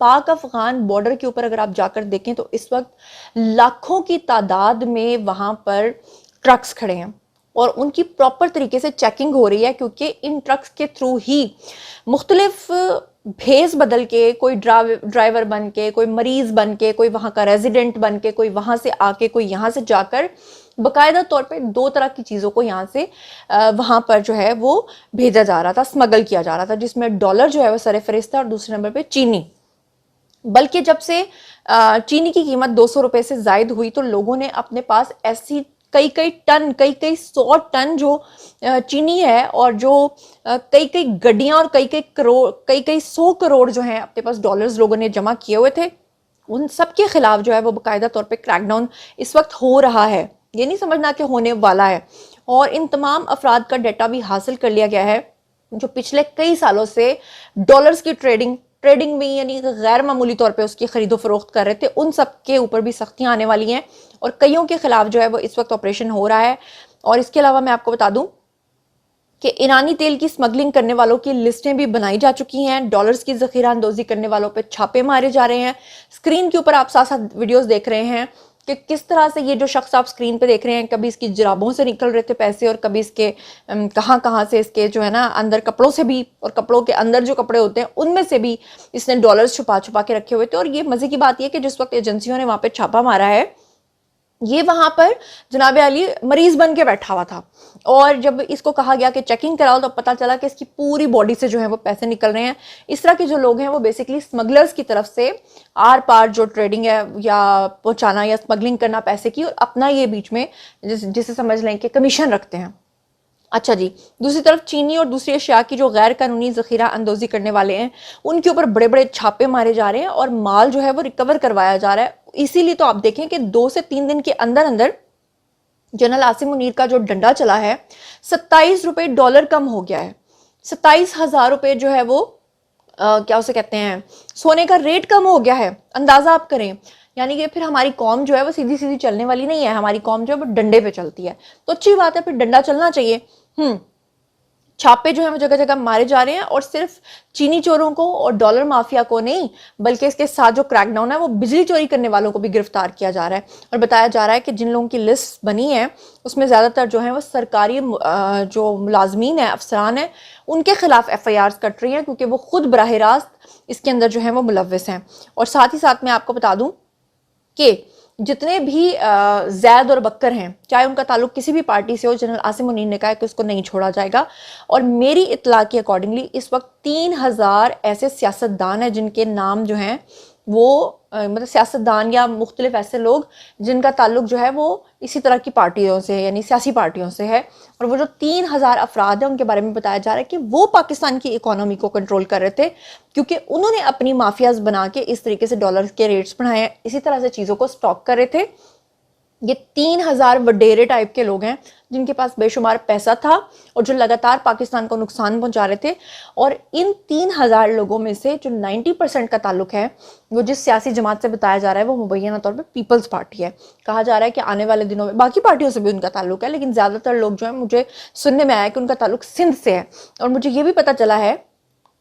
Pak Afghan border کے اوپر اگر آپ جا کر دیکھیں تو اس وقت لاکھوں کی تعداد میں وہاں پر ٹرکس کھڑے ہیں اور ان کی پراپر طریقے سے چیکنگ ہو رہی ہے، کیونکہ ان ٹرکس کے تھرو ہی مختلف بھیس بدل کے، کوئی ڈرائیور بن کے، کوئی مریض بن کے، کوئی وہاں کا ریزیڈنٹ بن کے، کوئی وہاں سے آ کے، کوئی یہاں سے جا کر، باقاعدہ طور پہ 2 طرح کی چیزوں کو یہاں سے وہاں پر جو ہے وہ بھیجا جا رہا تھا، اسمگل کیا جا رہا تھا، جس میں ڈالر جو ہے وہ سر فہرست ہے اور دوسرے نمبر پہ چینی۔ بلکہ جب سے چینی کی قیمت 200 روپے سے زائد ہوئی تو لوگوں نے اپنے پاس ایسی کئی ٹن، کئی 100 ٹن جو چینی ہے، اور جو کئی گڈیاں اور کئی 100 کروڑ جو ہیں اپنے پاس ڈالرز لوگوں نے جمع کیے ہوئے تھے، ان سب کے خلاف جو ہے وہ باقاعدہ طور پہ کریک ڈاؤن اس وقت ہو رہا ہے، یہ نہیں سمجھنا کہ ہونے والا ہے۔ اور ان تمام افراد کا ڈیٹا بھی حاصل کر لیا گیا ہے جو پچھلے کئی سالوں سے ڈالرز کی ٹریڈنگ میں یعنی غیر معمولی طور پہ اس کی خرید و فروخت کر رہے تھے، ان سب کے اوپر بھی سختیاں آنے والی ہیں اور کئیوں کے خلاف جو ہے وہ اس وقت آپریشن ہو رہا ہے۔ اور اس کے علاوہ میں آپ کو بتا دوں کہ ایرانی تیل کی سمگلنگ کرنے والوں کی لسٹیں بھی بنائی جا چکی ہیں، ڈالرز کی ذخیرہ اندوزی کرنے والوں پہ چھاپے مارے جا رہے ہیں۔ اسکرین کے اوپر آپ ساتھ ساتھ ویڈیوز دیکھ رہے ہیں کہ کس طرح سے یہ جو شخص آپ اسکرین پہ دیکھ رہے ہیں، کبھی اس کی جرابوں سے نکل رہے تھے پیسے، اور کبھی اس کے کہاں سے اس کے جو ہے نا اندر کپڑوں سے بھی، اور کپڑوں کے اندر جو کپڑے ہوتے ہیں ان میں سے بھی اس نے ڈالرز چھپا کے رکھے ہوئے تھے۔ اور یہ مزے کی بات یہ کہ جس وقت ایجنسیوں نے وہاں پہ چھاپا مارا ہے، یہ وہاں پر جناب علی مریض بن کے بیٹھا ہوا تھا، اور جب اس کو کہا گیا کہ چیکنگ کراؤ تو پتا چلا کہ اس کی پوری باڈی سے جو ہے وہ پیسے نکل رہے ہیں۔ اس طرح کے جو لوگ ہیں وہ بیسیکلی سمگلرز کی طرف سے آر پار جو ٹریڈنگ ہے یا پہنچانا یا سمگلنگ کرنا پیسے کی، اور اپنا یہ بیچ میں جسے سمجھ لیں کہ کمیشن رکھتے ہیں۔ اچھا جی، دوسری طرف چینی اور دوسری اشیاء کی جو غیر قانونی ذخیرہ اندوزی کرنے والے ہیں ان کے اوپر بڑے چھاپے مارے جا رہے ہیں اور مال جو ہے وہ ریکور کروایا جا رہا ہے۔ اسی لیے تو آپ دیکھیں کہ 2 سے 3 دن کے اندر جنرل عاصم منیر کا جو ڈنڈا چلا ہے، 27 روپے ڈالر کم ہو گیا ہے، 27,000 روپے جو ہے وہ کیا اسے کہتے ہیں، سونے کا ریٹ کم ہو گیا ہے۔ اندازہ آپ کریں، یعنی کہ پھر ہماری قوم جو ہے وہ سیدھی چلنے والی نہیں ہے، ہماری قوم جو ہے وہ ڈنڈے پہ چلتی ہے۔ تو اچھی بات ہے، پھر ڈنڈا چلنا چاہیے۔ چھاپے جو ہیں وہ جگہ مارے جا رہے ہیں، اور صرف چینی چوروں کو اور ڈالر مافیا کو نہیں، بلکہ اس کے ساتھ جو کریک ڈاؤن ہے وہ بجلی چوری کرنے والوں کو بھی گرفتار کیا جا رہا ہے۔ اور بتایا جا رہا ہے کہ جن لوگوں کی لسٹ بنی ہے اس میں زیادہ تر جو ہیں وہ سرکاری جو ملازمین ہیں، افسران ہیں، ان کے خلاف ایف آئی آرز کٹ رہی ہیں، کیونکہ وہ خود براہ راست اس کے اندر جو ہیں وہ ملوث ہیں۔ اور ساتھ ہی ساتھ میں آپ کو بتا دوں کہ جتنے بھی زید اور بکر ہیں، چاہے ان کا تعلق کسی بھی پارٹی سے ہو، جنرل عاصم منیر نے کہا ہے کہ اس کو نہیں چھوڑا جائے گا۔ اور میری اطلاع کے اکارڈنگلی اس وقت 3000 ایسے سیاستدان ہیں جن کے نام جو ہیں وہ مطلب سیاستدان یا مختلف ایسے لوگ جن کا تعلق جو ہے وہ اسی طرح کی پارٹیوں سے یعنی سیاسی پارٹیوں سے ہے، اور وہ جو 3000 افراد ہیں ان کے بارے میں بتایا جا رہا ہے کہ وہ پاکستان کی اکانومی کو کنٹرول کر رہے تھے، کیونکہ انہوں نے اپنی مافیاز بنا کے اس طریقے سے ڈالر کے ریٹس بڑھائے ہیں، اسی طرح سے چیزوں کو سٹاک کر رہے تھے۔ یہ 3000 وڈیرے ٹائپ کے لوگ ہیں جن کے پاس بے شمار پیسہ تھا اور جو لگاتار پاکستان کو نقصان پہنچا رہے تھے۔ اور ان 3000 لوگوں میں سے جو 90% کا تعلق ہے وہ جس سیاسی جماعت سے بتایا جا رہا ہے وہ مبینہ طور پہ پیپلز پارٹی ہے۔ کہا جا رہا ہے کہ آنے والے دنوں میں باقی پارٹیوں سے بھی ان کا تعلق ہے، لیکن زیادہ تر لوگ جو ہیں مجھے سننے میں آیا کہ ان کا تعلق سندھ سے ہے۔ اور مجھے یہ بھی پتہ چلا ہے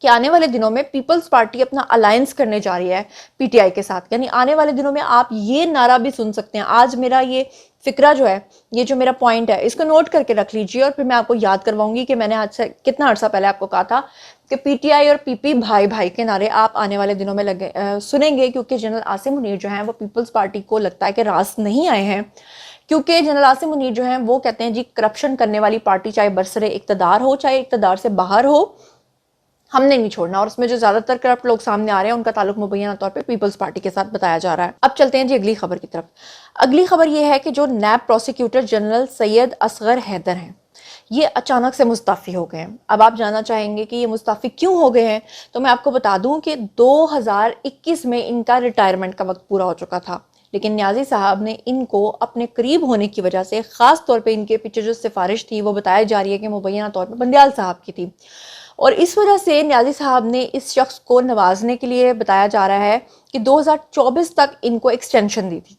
کہ آنے والے دنوں میں پیپلز پارٹی اپنا الائنس کرنے جا رہی ہے پی ٹی آئی کے ساتھ، یعنی آنے والے دنوں میں آپ یہ نعرہ بھی سن سکتے ہیں۔ آج میرا یہ فکرہ جو ہے، یہ جو میرا پوائنٹ ہے، اس کو نوٹ کر کے رکھ لیجئے، اور پھر میں آپ کو یاد کرواؤں گی کہ میں نے آج سے کتنا عرصہ پہلے آپ کو کہا تھا کہ پی ٹی آئی اور پی پی بھائی کے نعرے آپ آنے والے دنوں میں سنیں گے، کیونکہ جنرل عاصم منیر جو ہیں وہ پیپلز پارٹی کو لگتا ہے کہ راست نہیں آئے ہیں، کیونکہ جنرل عاصم منیر جو ہیں وہ کہتے ہیں جی کرپشن کرنے والی پارٹی چاہے برسر اقتدار ہو چاہے اقتدار سے باہر ہو، ہم نے نہیں چھوڑنا۔ اور اس میں جو زیادہ تر کرپٹ لوگ سامنے آ رہے ہیں ان کا تعلق مبینہ طور پہ پیپلز پارٹی کے ساتھ بتایا جا رہا ہے۔ اب چلتے ہیں جی اگلی خبر کی طرف۔ اگلی خبر یہ ہے کہ جو نیب پروسیکیوٹر جنرل سید اصغر حیدر ہیں، یہ اچانک سے مستعفی ہو گئے ہیں۔ اب آپ جاننا چاہیں گے کہ یہ مستعفی کیوں ہو گئے ہیں، تو میں آپ کو بتا دوں کہ 2021 میں ان کا ریٹائرمنٹ کا وقت پورا ہو چکا تھا، لیکن نیازی صاحب نے ان کو اپنے قریب ہونے کی وجہ سے، خاص طور پہ ان کے پیچھے جو سفارش تھی وہ بتایا جا رہی ہے کہ مبینہ طور پہ بندیال صاحب کی تھی، اور اس وجہ سے نیازی صاحب نے اس شخص کو نوازنے کے لیے بتایا جا رہا ہے کہ 2024 تک ان کو ایکسٹینشن دی تھی۔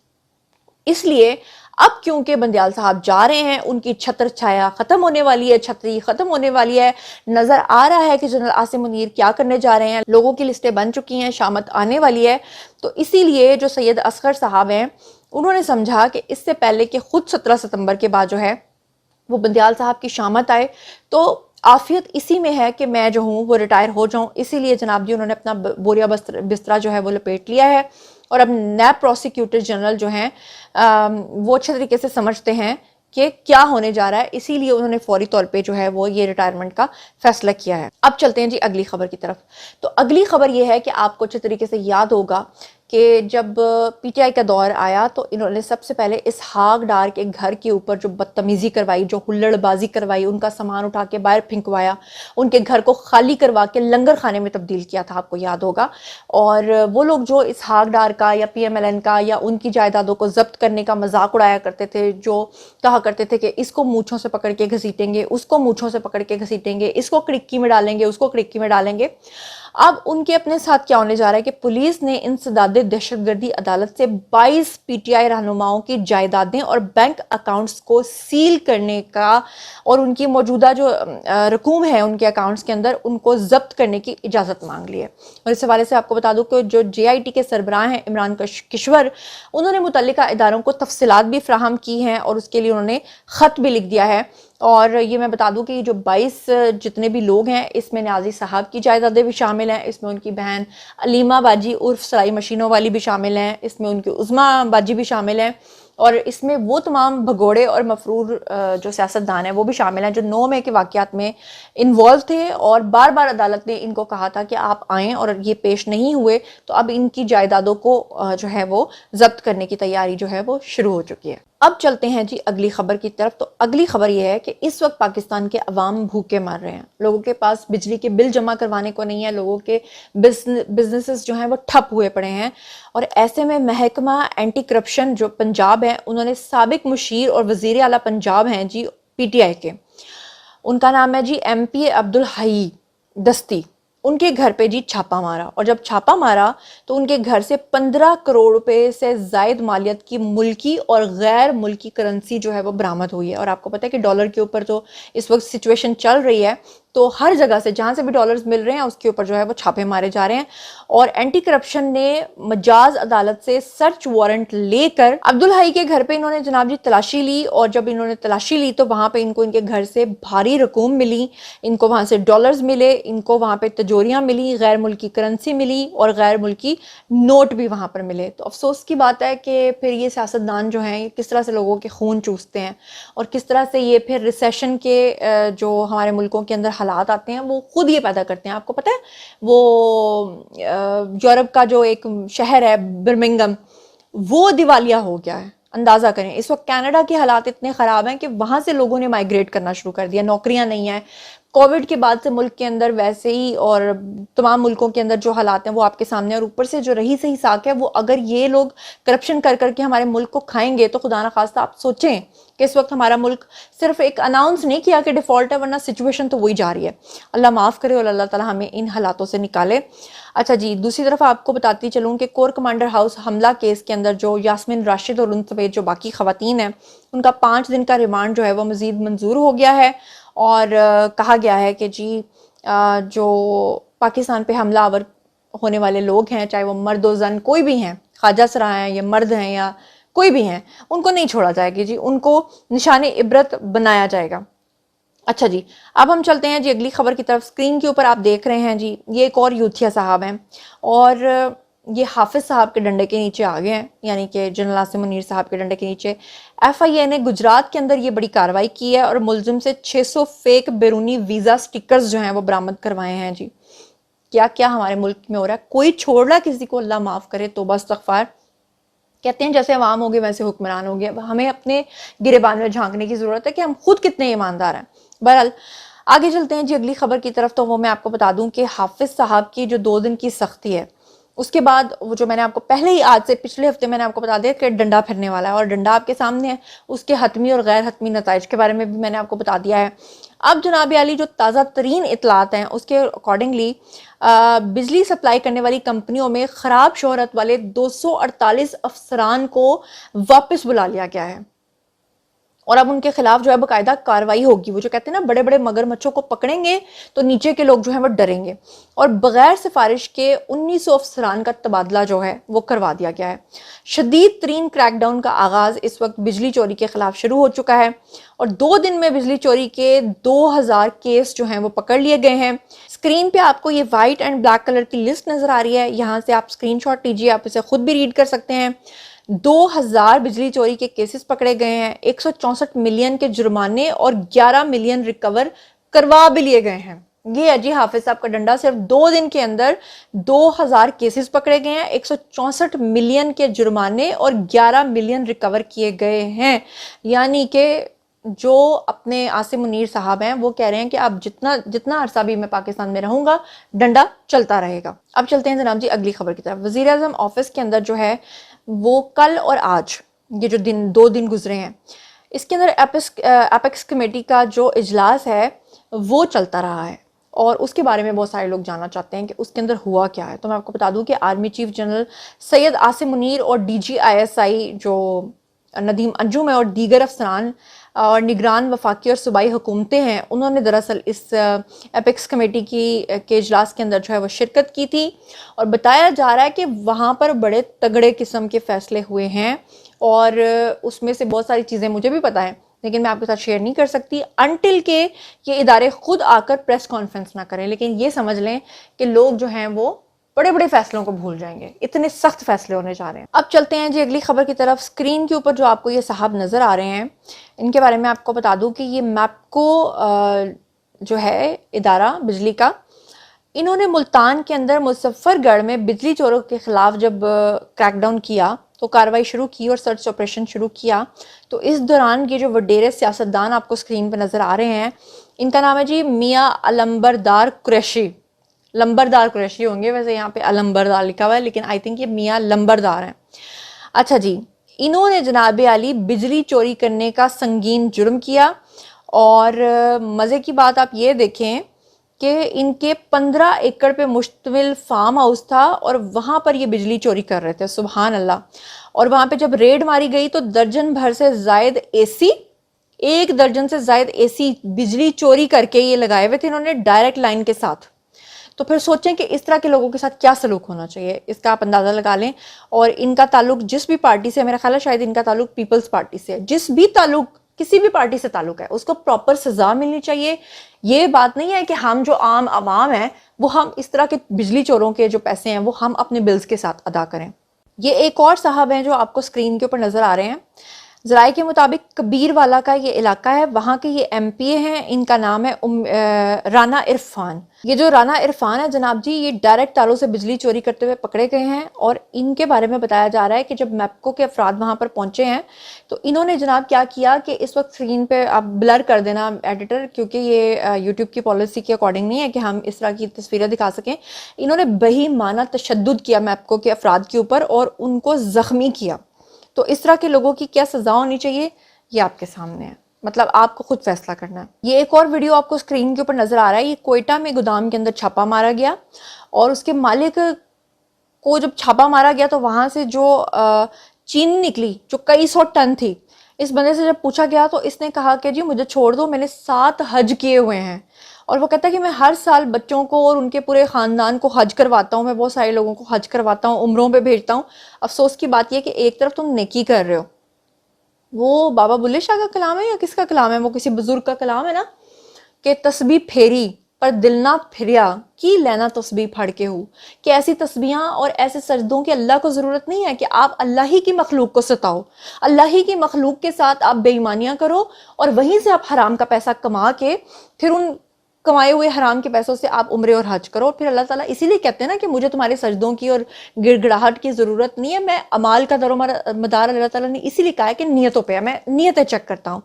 اس لیے اب کیونکہ بندیال صاحب جا رہے ہیں، ان کی چھتر چھایا ختم ہونے والی ہے، چھتری ختم ہونے والی ہے، نظر آ رہا ہے کہ جنرل عاصم منیر کیا کرنے جا رہے ہیں، لوگوں کی لسٹیں بن چکی ہیں، شامت آنے والی ہے، تو اسی لیے جو سید اصغر صاحب ہیں انہوں نے سمجھا کہ اس سے پہلے کہ خود 17 ستمبر کے بعد جو ہے وہ بندیال صاحب کی شامت آئے تو عافیت اسی میں ہے کہ میں جو ہوں وہ ریٹائر ہو جاؤں، اسی لیے جناب جی انہوں نے اپنا بوریا بسترا جو ہے وہ لپیٹ لیا ہے، اور اب نیب پروسیکیوٹر جنرل جو ہیں وہ اچھے طریقے سے سمجھتے ہیں کہ کیا ہونے جا رہا ہے، اسی لیے انہوں نے فوری طور پہ جو ہے وہ یہ ریٹائرمنٹ کا فیصلہ کیا ہے۔ اب چلتے ہیں جی اگلی خبر کی طرف۔ تو اگلی خبر یہ ہے کہ آپ کو اچھے طریقے سے یاد ہوگا کہ جب پی ٹی آئی کا دور آیا تو انہوں نے سب سے پہلے اسحاق ڈار کے گھر کے اوپر جو بدتمیزی کروائی، جو ہلڑ بازی کروائی، ان کا سامان اٹھا کے باہر پھینکوایا، ان کے گھر کو خالی کروا کے لنگر خانے میں تبدیل کیا تھا، آپ کو یاد ہوگا۔ اور وہ لوگ جو اسحاق ڈار کا یا پی ایم ایل این کا یا ان کی جائیدادوں کو ضبط کرنے کا مذاق اڑایا کرتے تھے، جو کہا کرتے تھے کہ اس کو مونچھوں سے پکڑ کے گھسیٹیں گے، اس کو مونچھوں سے پکڑ کے گھسیٹیں گے، اس کو کڑکی میں ڈالیں گے، اس کو کڑکی میں ڈالیں گے، اب ان کے اپنے ساتھ کیا ہونے جا رہا ہے کہ پولیس نے انسداد دہشت گردی عدالت سے 22 پی ٹی آئی رہنماؤں کی جائیدادیں اور بینک اکاؤنٹس کو سیل کرنے کا اور ان کی موجودہ جو رقوم ہے ان کے اکاؤنٹس کے اندر ان کو ضبط کرنے کی اجازت مانگ لی ہے۔ اور اس حوالے سے آپ کو بتا دوں کہ جو جے آئی ٹی کے سربراہ ہیں عمران کشور، انہوں نے متعلقہ اداروں کو تفصیلات بھی فراہم کی ہیں اور اس کے لیے انہوں نے خط بھی لکھ دیا ہے۔ اور یہ میں بتا دوں کہ یہ جو 22 جتنے بھی لوگ ہیں اس میں نیازی صاحب کی جائیدادیں بھی شامل ہیں، اس میں ان کی بہن علیمہ باجی عرف سلائی مشینوں والی بھی شامل ہیں، اس میں ان کی عظمیٰ باجی بھی شامل ہیں، اور اس میں وہ تمام بھگوڑے اور مفرور جو سیاستدان ہیں وہ بھی شامل ہیں جو 9 مئی کے واقعات میں انوالو تھے، اور بار بار عدالت نے ان کو کہا تھا کہ آپ آئیں، اور یہ پیش نہیں ہوئے تو اب ان کی جائیدادوں کو جو ہے وہ ضبط کرنے کی تیاری جو ہے وہ شروع ہو چکی ہے۔ اب چلتے ہیں جی اگلی خبر کی طرف۔ تو اگلی خبر یہ ہے کہ اس وقت پاکستان کے عوام بھوکے مر رہے ہیں، لوگوں کے پاس بجلی کے بل جمع کروانے کو نہیں ہے، لوگوں کے بزنسز جو ہیں وہ ٹھپ ہوئے پڑے ہیں، اور ایسے میں محکمہ اینٹی کرپشن جو پنجاب ہے انہوں نے سابق مشیر اور وزیر اعلیٰ پنجاب ہیں جی پی ٹی آئی کے، ان کا نام ہے جی ایم پی عبدالحی دستی، ان کے گھر پہ جی چھاپا مارا، اور جب چھاپا مارا تو ان کے گھر سے 15 کروڑ روپے سے زائد مالیت کی ملکی اور غیر ملکی کرنسی جو ہے وہ برآمد ہوئی ہے۔ اور آپ کو پتہ ہے کہ ڈالر کے اوپر تو اس وقت سچویشن چل رہی ہے، تو ہر جگہ سے جہاں سے بھی ڈالرز مل رہے ہیں اس کے اوپر جو ہے وہ چھاپے مارے جا رہے ہیں، اور اینٹی کرپشن نے مجاز عدالت سے سرچ وارنٹ لے کر عبدالحی کے گھر پہ انہوں نے جناب جی تلاشی لی، اور جب انہوں نے تلاشی لی تو وہاں پہ ان کو ان کے گھر سے بھاری رقوم ملی، ان کو وہاں سے ڈالرز ملے، ان کو وہاں پہ تجوریاں ملی، غیر ملکی کرنسی ملی، اور غیر ملکی نوٹ بھی وہاں پر ملے۔ تو افسوس کی بات ہے کہ پھر یہ سیاستدان جو ہیں کس طرح سے لوگوں کے خون چوستے ہیں، اور کس طرح سے یہ پھر ریسیشن کے جو ہمارے ملکوں کے اندر حالات آتے ہیں وہ خود یہ پیدا کرتے ہیں۔ آپ کو پتہ ہے وہ یورپ کا جو ایک شہر ہے برمنگم، وہ دیوالیہ ہو گیا ہے، اندازہ کریں۔ اس وقت کینیڈا کے حالات اتنے خراب ہیں کہ وہاں سے لوگوں نے مائیگریٹ کرنا شروع کر دیا، نوکریاں نہیں ہیں، کووڈ کے بعد سے ملک کے اندر ویسے ہی اور تمام ملکوں کے اندر جو حالات ہیں وہ آپ کے سامنے، اور اوپر سے جو رہی سہی ساکھ ہے وہ اگر یہ لوگ کرپشن کر کر کے ہمارے ملک کو کھائیں گے تو خدا نخواستہ آپ سوچیں کہ اس وقت ہمارا ملک صرف ایک اناؤنس نہیں کیا کہ ڈیفالٹ ہے، ورنہ سچویشن تو وہی جا رہی ہے۔ اللہ معاف کرے اور اللہ تعالیٰ ہمیں ان حالاتوں سے نکالے۔ اچھا جی، دوسری طرف آپ کو بتاتی چلوں کہ کور کمانڈر ہاؤس حملہ کیس کے اندر جو یاسمین راشد اور ان سمیت جو باقی خواتین ہیں ان کا 5 دن کا ریمانڈ جو ہے وہ مزید منظور ہو گیا ہے، اور کہا گیا ہے کہ جی جو پاکستان پہ حملہ آور ہونے والے لوگ ہیں، چاہے وہ مرد و زن کوئی بھی ہیں، خواجہ سرا ہیں یا مرد ہیں یا کوئی بھی ہیں، ان کو نہیں چھوڑا جائے گا جی، ان کو نشان عبرت بنایا جائے گا۔ اچھا جی، اب ہم چلتے ہیں جی اگلی خبر کی طرف۔ اسکرین کے اوپر آپ دیکھ رہے ہیں جی یہ ایک اور یوتھیا صاحب ہیں، اور یہ حافظ صاحب کے ڈنڈے کے نیچے آ گئے ہیں، یعنی کہ جنرل عاصم منیر صاحب کے ڈنڈے کے نیچے۔ ایف آئی اے نے گجرات کے اندر یہ بڑی کارروائی کی ہے اور ملزم سے 600 فیک بیرونی ویزا سٹیکرز جو ہیں وہ برآمد کروائے ہیں جی۔ کیا کیا ہمارے ملک میں ہو رہا ہے، کوئی چھوڑ رہا کسی کو، اللہ معاف کرے، توبہ استغفار۔ کہتے ہیں جیسے عوام ہو گئے ویسے حکمران ہو گئے، ہمیں اپنے گریبان میں جھانکنے کی ضرورت ہے کہ ہم خود کتنے ایماندار ہیں۔ بہرحال آگے چلتے ہیں جی اگلی خبر کی طرف۔ تو وہ میں آپ کو بتا دوں کہ حافظ صاحب کی جو 2 دن کی سختی ہے، اس کے بعد وہ جو میں نے آپ کو پہلے ہی آج سے پچھلے ہفتے میں نے آپ کو بتا دیا کہ ڈنڈا پھرنے والا ہے، اور ڈنڈا آپ کے سامنے ہے، اس کے حتمی اور غیر حتمی نتائج کے بارے میں بھی میں نے آپ کو بتا دیا ہے۔ اب جناب عالی جو تازہ ترین اطلاعات ہیں اس کے اکارڈنگلی بجلی سپلائی کرنے والی کمپنیوں میں خراب شہرت والے 248 افسران کو واپس بلا لیا گیا ہے۔ اور اب ان کے خلاف جو ہے باقاعدہ کاروائی ہوگی. وہ جو کہتے ہیں نا بڑے بڑے مگرمچھوں کو پکڑیں گے تو نیچے کے لوگ جو ہیں وہ ڈریں گے. اور بغیر سفارش کے 1900 افسران کا تبادلہ جو ہے وہ کروا دیا گیا ہے. شدید ترین کریک ڈاؤن کا آغاز اس وقت بجلی چوری کے خلاف شروع ہو چکا ہے اور 2 دن میں بجلی چوری کے 2000 کیس جو ہیں وہ پکڑ لیے گئے ہیں. اسکرین پہ آپ کو یہ وائٹ اینڈ بلیک کلر کی لسٹ نظر آ رہی ہے, یہاں سے آپ اسکرین شاٹ لیجیے, آپ اسے خود بھی ریڈ کر سکتے ہیں. 2000 بجلی چوری کے کیسز پکڑے گئے ہیں, 164 ملین کے جرمانے اور 11 ملین ریکور کروا بھی لیے گئے ہیں. یہ جی حافظ صاحب کا ڈنڈا, صرف 2 دن کے اندر 2000 کیسز پکڑے گئے ہیں, 164 ملین کے جرمانے اور 11 ملین ریکور کیے گئے ہیں. یعنی کہ جو اپنے عاصم منیر صاحب ہیں وہ کہہ رہے ہیں کہ اب جتنا عرصہ بھی میں پاکستان میں رہوں گا ڈنڈا چلتا رہے گا. اب چلتے ہیں جناب جی اگلی خبر کی طرف. وزیر اعظم آفس کے اندر جو ہے وہ کل اور آج یہ جو 2 دن گزرے ہیں, اس کے اندر اپیکس کمیٹی کا جو اجلاس ہے وہ چلتا رہا ہے اور اس کے بارے میں بہت سارے لوگ جاننا چاہتے ہیں کہ اس کے اندر ہوا کیا ہے. تو میں آپ کو بتا دوں کہ army chief general Syed Asim Munir اور DGISI جو ندیم انجم ہے اور دیگر افسران اور نگران وفاقی اور صوبائی حکومتیں ہیں, انہوں نے دراصل اس اپیکس کمیٹی کے اجلاس کے اندر جو ہے وہ شرکت کی تھی اور بتایا جا رہا ہے کہ وہاں پر بڑے تگڑے قسم کے فیصلے ہوئے ہیں اور اس میں سے بہت ساری چیزیں مجھے بھی پتہ ہیں لیکن میں آپ کے ساتھ شیئر نہیں کر سکتی انٹل کہ یہ ادارے خود آ کر پریس کانفرنس نہ کریں. لیکن یہ سمجھ لیں کہ لوگ جو ہیں وہ بڑے بڑے فیصلوں کو بھول جائیں گے, اتنے سخت فیصلے ہونے جا رہے ہیں. اب چلتے ہیں جی اگلی خبر کی طرف. اسکرین کے اوپر جو آپ کو یہ صاحب نظر آ رہے ہیں ان کے بارے میں آپ کو بتا دوں کہ یہ میپکو جو ہے ادارہ بجلی کا, انہوں نے ملتان کے اندر مظفر گڑھ میں بجلی چوروں کے خلاف جب کریک ڈاؤن کیا تو کاروائی شروع کی اور سرچ آپریشن شروع کیا. تو اس دوران یہ جو وڈیرے سیاستدان آپ کو اسکرین پہ نظر آ رہے ہیں ان کا نام ہے جی میاں علمبردار قریشی. لمبردار قریشی ہوں گے, ویسے یہاں پہ علمبردار لکھا ہوا ہے لیکن آئی تھنک یہ میاں لمبردار ہیں. اچھا جی, انہوں نے جناب عالی بجلی چوری کرنے کا سنگین جرم کیا اور مزے کی بات آپ یہ دیکھیں کہ ان کے 15 ایکڑ پہ مشتمل فارم ہاؤس تھا اور وہاں پر یہ بجلی چوری کر رہے تھے. سبحان اللہ. اور وہاں پہ جب ریڈ ماری گئی تو درجن بھر سے زائد AC, 1 درجن سے زائد AC بجلی چوری کر کے یہ لگائے ہوئے تھے انہوں نے ڈائریکٹ لائن کے ساتھ. تو پھر سوچیں کہ اس طرح کے لوگوں کے ساتھ کیا سلوک ہونا چاہیے, اس کا آپ اندازہ لگا لیں. اور ان کا تعلق جس بھی پارٹی سے, میرا خیال ہے شاید ان کا تعلق پیپلز پارٹی سے ہے, جس بھی تعلق کسی بھی پارٹی سے تعلق ہے اس کو پراپر سزا ملنی چاہیے. یہ بات نہیں ہے کہ ہم جو عام عوام ہیں وہ ہم اس طرح کے بجلی چوروں کے جو پیسے ہیں وہ ہم اپنے بلز کے ساتھ ادا کریں. یہ ایک اور صاحب ہیں جو آپ کو اسکرین کے اوپر نظر آ رہے ہیں. ذرائع کے مطابق کبیر والا کا یہ علاقہ ہے, وہاں کے یہ MPA ہیں, ان کا نام ہے رانا عرفان. یہ جو رانا عرفان ہے جناب جی یہ ڈائریکٹ تاروں سے بجلی چوری کرتے ہوئے پکڑے گئے ہیں اور ان کے بارے میں بتایا جا رہا ہے کہ جب میپکو کے افراد وہاں پر پہنچے ہیں تو انہوں نے جناب کیا کیا کہ اس وقت اسکرین پہ آپ بلر کر دینا ایڈیٹر, کیونکہ یہ یوٹیوب کی پالیسی کے اکارڈنگ نہیں ہے کہ ہم اس طرح کی تصویریں دکھا سکیں. انہوں نے بہیمانہ تشدد کیا میپکو کے افراد کے اوپر اور ان کو زخمی کیا. تو اس طرح کے لوگوں کی کیا سزا ہونی چاہیے یہ آپ کے سامنے ہے, مطلب آپ کو خود فیصلہ کرنا ہے. یہ ایک اور ویڈیو آپ کو اسکرین کے اوپر نظر آ رہا ہے. یہ کوئٹہ میں گودام کے اندر چھاپا مارا گیا اور اس کے مالک کو جب چھاپا مارا گیا تو وہاں سے جو چینی نکلی جو کئی 100 ٹن تھی, اس بندے سے جب پوچھا گیا تو اس نے کہا کہ جی مجھے چھوڑ دو, میں نے 7 حج کیے ہوئے ہیں. اور وہ کہتا ہے کہ میں ہر سال بچوں کو اور ان کے پورے خاندان کو حج کرواتا ہوں, میں بہت سارے لوگوں کو حج کرواتا ہوں, عمروں پہ بھیجتا ہوں. افسوس کی بات یہ کہ ایک طرف تم نیکی کر رہے ہو, وہ بابا بلے شاہ کا کلام ہے یا کس کا کلام ہے, وہ کسی بزرگ کا کلام ہے نا کہ تسبیح پھیری پر دل نہ پھریا کی لینا تسبیح پھڑ کے ہو, کہ ایسی تسبیحاں اور ایسے سجدوں کی اللہ کو ضرورت نہیں ہے کہ آپ اللہ ہی کی مخلوق کو ستاؤ, اللہ ہی کی مخلوق کے ساتھ آپ بے ایمانیاں کرو اور وہیں سے آپ حرام کا پیسہ کما کے پھر ان کمائے ہوئے حرام کے پیسوں سے آپ عمرے اور حج کرو. پھر اللہ تعالیٰ اسی لیے کہتے ہیں نا کہ مجھے تمہارے سجدوں کی اور گڑ گڑاہٹ کی ضرورت نہیں ہے, میں اعمال کا دار و مدار اللہ تعالیٰ نے اسی لیے کہا ہے کہ نیتوں پہ ہے, میں نیتیں چیک کرتا ہوں.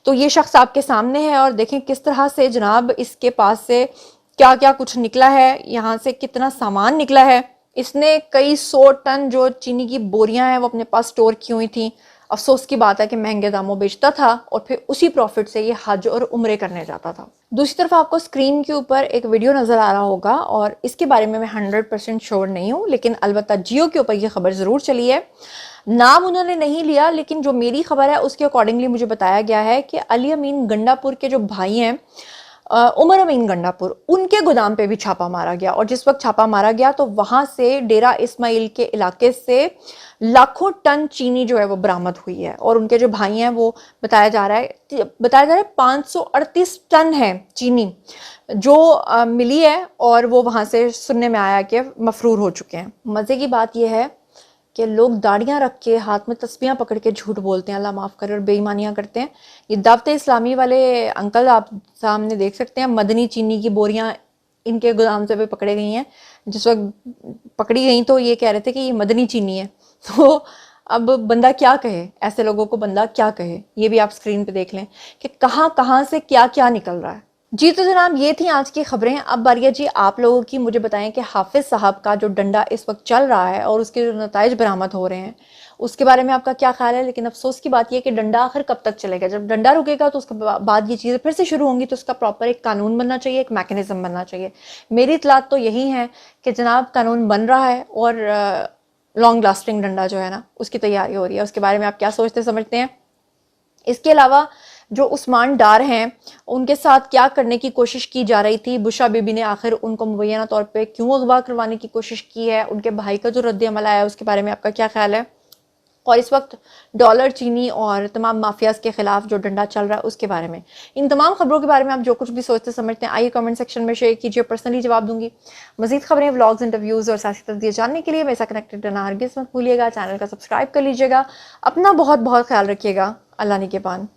تو یہ شخص آپ کے سامنے ہے اور دیکھیں کس طرح سے جناب اس کے پاس سے کیا کیا کچھ نکلا ہے, یہاں سے کتنا سامان نکلا ہے. اس نے کئی 100 ٹن جو چینی کی بوریاں ہیں وہ اپنے پاس سٹور کی ہوئی تھیں. افسوس کی بات ہے کہ مہنگے داموں بیچتا تھا اور پھر اسی پروفٹ سے یہ حج اور عمرے کرنے جاتا تھا. دوسری طرف آپ کو اسکرین کے اوپر ایک ویڈیو نظر آ رہا ہوگا اور اس کے بارے میں 100% شور نہیں ہوں, لیکن البتہ جیو کے اوپر یہ خبر ضرور چلی ہے. نام انہوں نے نہیں لیا، لیکن جو میری خبر ہے اس کے اکارڈنگلی مجھے بتایا گیا ہے کہ علی امین گنڈا پور کے جو بھائی ہیں عمر امین گنڈا پور، ان کے گودام پہ بھی چھاپا مارا گیا، اور جس وقت چھاپا مارا گیا تو وہاں سے ڈیرہ اسماعیل کے علاقے سے لاکھوں ٹن چینی جو ہے وہ برآمد ہوئی ہے، اور ان کے جو بھائی ہیں وہ بتایا جا رہا ہے 538 ٹن ہے چینی جو ملی ہے، اور وہ وہاں سے سننے میں آیا کہ مفرور ہو چکے ہیں۔ مزے کی بات یہ ہے کہ لوگ داڑیاں رکھ کے ہاتھ میں تسبیحاں پکڑ کے جھوٹ بولتے ہیں، اللہ معاف کرے، اور بے ایمانیاں کرتے ہیں۔ یہ دعوت اسلامی والے انکل آپ سامنے دیکھ سکتے ہیں، مدنی چینی کی بوریاں ان کے گودام سے بھی پکڑے گئی ہیں۔ جس وقت پکڑی گئیں تو یہ کہہ رہے تھے کہ یہ مدنی چینی ہے، تو اب بندہ کیا کہے، ایسے لوگوں کو بندہ کیا کہے۔ یہ بھی آپ سکرین پہ دیکھ لیں کہ کہاں کہاں سے کیا کیا نکل رہا ہے۔ جی تو جناب یہ تھیں آج کی خبریں۔ اب باری ہے جی آپ لوگوں کی، مجھے بتائیں کہ حافظ صاحب کا جو ڈنڈا اس وقت چل رہا ہے اور اس کے جو نتائج برآمد ہو رہے ہیں اس کے بارے میں آپ کا کیا خیال ہے؟ لیکن افسوس کی بات یہ کہ ڈنڈا آخر کب تک چلے گا؟ جب ڈنڈا رکے گا تو اس کے بعد یہ چیزیں پھر سے شروع ہوں گی، تو اس کا پراپر ایک قانون بننا چاہیے، ایک میکنزم بننا چاہیے۔ میری اطلاعات تو یہی ہیں کہ جناب قانون بن رہا ہے، اور لانگ لاسٹنگ ڈنڈا جو ہے نا اس کی تیاری ہو رہی ہے۔ اس کے بارے میں آپ کیا سوچتے سمجھتے ہیں؟ اس کے علاوہ جو عثمان ڈار ہیں ان کے ساتھ کیا کرنے کی کوشش کی جا رہی تھی، بشرا بی بی نے آخر ان کو مبینہ طور پہ کیوں اغوا کروانے کی کوشش کی ہے، ان کے بھائی کا جو رد عمل آیا ہے اس کے بارے میں آپ کا کیا خیال ہے؟ اور اس وقت ڈالر چینی اور تمام مافیاز کے خلاف جو ڈنڈا چل رہا ہے اس کے بارے میں، ان تمام خبروں کے بارے میں آپ جو کچھ بھی سوچتے سمجھتے ہیں آئیے کمنٹ سیکشن میں شیئر کیجیے، پرسنلی جواب دوں گی۔ مزید خبریں، ولاگز، انٹرویوز اور سیاسی تجزیے جاننے کے لیے میرے ساتھ کنیکٹڈ رہنا ہرگز مت بھولیے گا، چینل کا سبسکرائب کر لیجیے گا، اپنا بہت بہت خیال رکھیے گا، اللہ نگہبان۔